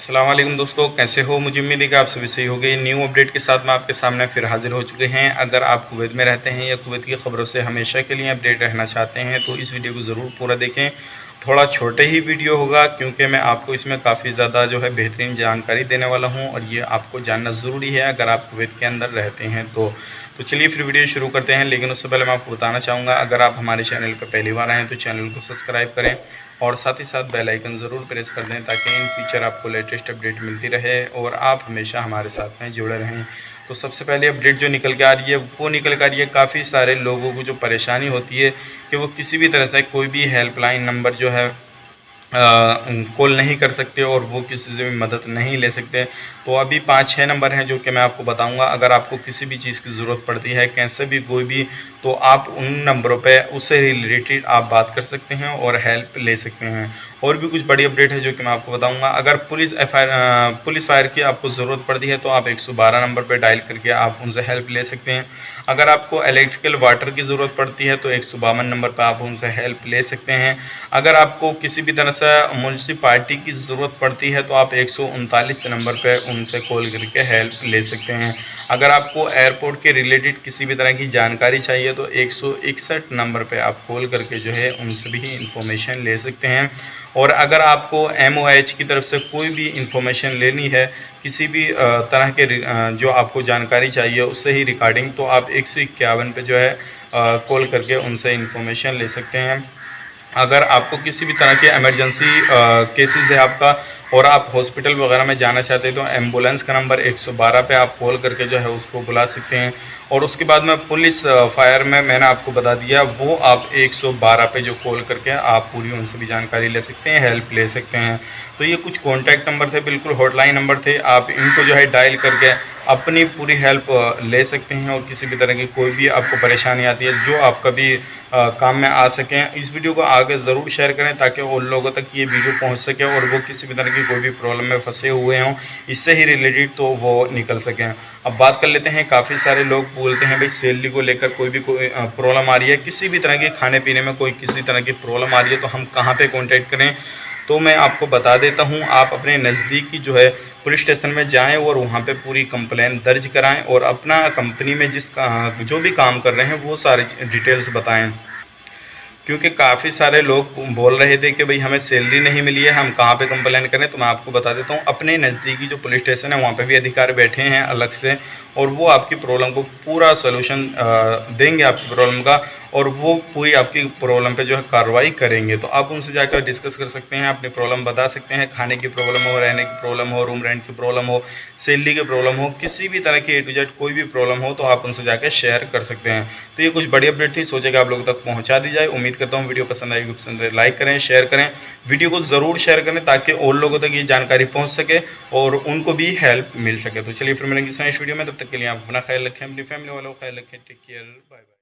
अस्सलाम वालेकुम दोस्तों, कैसे हो। मुझे उम्मीद है कि आप सभी सही हो गए। न्यू अपडेट के साथ मैं आपके सामने फिर हाजिर हो चुके हैं। अगर आप कुवैत में रहते हैं या कुवैत की खबरों से हमेशा के लिए अपडेट रहना चाहते हैं तो इस वीडियो को ज़रूर पूरा देखें। थोड़ा छोटे ही वीडियो होगा क्योंकि मैं आपको इसमें काफ़ी ज़्यादा जो है बेहतरीन जानकारी देने वाला हूँ और ये आपको जानना ज़रूरी है अगर आप कुवैत के अंदर रहते हैं तो चलिए फिर वीडियो शुरू करते हैं। लेकिन उससे पहले मैं आपको बताना चाहूँगा, अगर आप हमारे चैनल पर पहली बार आएँ तो चैनल को सब्सक्राइब करें और साथ ही साथ बेल आइकन ज़रूर प्रेस कर दें ताकि इन फ्यूचर आपको लेटेस्ट अपडेट मिलती रहे और आप हमेशा हमारे साथ में जुड़े रहें। तो सबसे पहले अपडेट जो निकल के आ रही है वो निकल के आ रही है, काफ़ी सारे लोगों को जो परेशानी होती है कि वो किसी भी तरह से कोई भी हेल्पलाइन नंबर जो है कॉल नहीं कर सकते और वो किसी से भी मदद नहीं ले सकते। तो अभी 5-6 नंबर हैं जो कि मैं आपको बताऊंगा। अगर आपको किसी भी चीज़ की ज़रूरत पड़ती है, कैसे भी कोई भी, तो आप उन नंबरों पे उससे रिलेटेड आप बात कर सकते हैं और हेल्प ले सकते हैं। और भी कुछ बड़ी अपडेट है जो कि मैं आपको बताऊंगा। अगर पुलिस फायर की आपको ज़रूरत पड़ती है तो आप 112 नंबर पर डायल करके आप उनसे हेल्प ले सकते हैं। अगर आपको इलेक्ट्रिकल वाटर की ज़रूरत पड़ती है तो 152 नंबर पर आप उनसे हेल्प ले सकते हैं। अगर आपको किसी भी तरह से म्यूनसिपालिटी की ज़रूरत पड़ती है तो आप 139 नंबर पर उनसे कॉल करके हेल्प ले सकते हैं। अगर आपको एयरपोर्ट के रिलेटेड किसी भी तरह की जानकारी चाहिए तो 161 नंबर पे आप कॉल करके जो है उनसे भी इंफॉर्मेशन ले सकते हैं। और अगर आपको MOH की तरफ से कोई भी इंफॉर्मेशन लेनी है, किसी भी तरह के जो आपको जानकारी चाहिए उससे ही रिगार्डिंग, तो आप 151 पे जो है कॉल करके उनसे इंफॉर्मेशन ले सकते हैं। अगर आपको किसी भी तरह के इमरजेंसी केसेस है आपका और आप हॉस्पिटल वगैरह में जाना चाहते हैं तो एम्बुलेंस का नंबर 112 पे आप कॉल करके जो है उसको बुला सकते हैं। और उसके बाद में पुलिस फायर में मैंने आपको बता दिया, वो आप 112 पे जो कॉल करके आप पूरी उनसे भी जानकारी ले सकते हैं, हेल्प ले सकते हैं। तो ये कुछ कॉन्टैक्ट नंबर थे, बिल्कुल हॉटलाइन नंबर थे। आप इनको जो है डायल करके अपनी पूरी हेल्प ले सकते हैं और किसी भी तरह की कोई भी आपको परेशानी आती है जो आपका भी काम में आ सकें। इस वीडियो को आगे ज़रूर शेयर करें ताकि उन लोगों तक ये वीडियो पहुंच सके और वो किसी भी तरह की कोई भी प्रॉब्लम में फंसे हुए हों, इससे ही रिलेटेड तो वो निकल सकें। अब बात कर लेते हैं, काफ़ी सारे लोग बोलते हैं भाई सैलरी को लेकर कोई प्रॉब्लम आ रही है, किसी भी तरह की खाने पीने में कोई किसी तरह की प्रॉब्लम आ रही है तो हम कहाँ पर कॉन्टैक्ट करें। तो मैं आपको बता देता हूँ, आप अपने नज़दीकी जो है पुलिस स्टेशन में जाएं और वहाँ पे पूरी कंप्लेंट दर्ज कराएं और अपना कंपनी में जो भी काम कर रहे हैं वो सारी डिटेल्स बताएं। क्योंकि काफ़ी सारे लोग बोल रहे थे कि भाई हमें सैलरी नहीं मिली है, हम कहाँ पे कंप्लेन करें। तो मैं आपको बता देता हूँ, अपने नज़दीकी जो पुलिस स्टेशन है वहाँ पे भी अधिकारी बैठे हैं अलग से और वो आपकी प्रॉब्लम को पूरा सोल्यूशन देंगे आपकी प्रॉब्लम का, और वो पूरी आपकी प्रॉब्लम पे जो है कार्रवाई करेंगे। तो आप उनसे जाकर डिस्कस कर सकते हैं, अपनी प्रॉब्लम बता सकते हैं। खाने की प्रॉब्लम हो, रहने की प्रॉब्लम हो, रूम रेंट की प्रॉब्लम हो, सैलरी की प्रॉब्लम हो, किसी भी तरह की A to Z कोई भी प्रॉब्लम हो तो आप उनसे जाकर शेयर कर सकते हैं। तो ये कुछ बड़ी अपडेट थी, सोचा कि आप लोगों तक पहुँचा दी जाए। उम्मीद करता हूँ वीडियो पसंद आएगी, पसंद है लाइक करें, शेयर करें, वीडियो को ज़रूर शेयर करें ताकि और लोगों तक ये जानकारी पहुँच सके और उनको भी हेल्प मिल सके। तो चलिए फिर मिलेंगे इस वीडियो में, तब तक के लिए आप अपना ख्याल रखें, अपनी फैमिली वालों का ख्याल रखें। Take care, bye bye.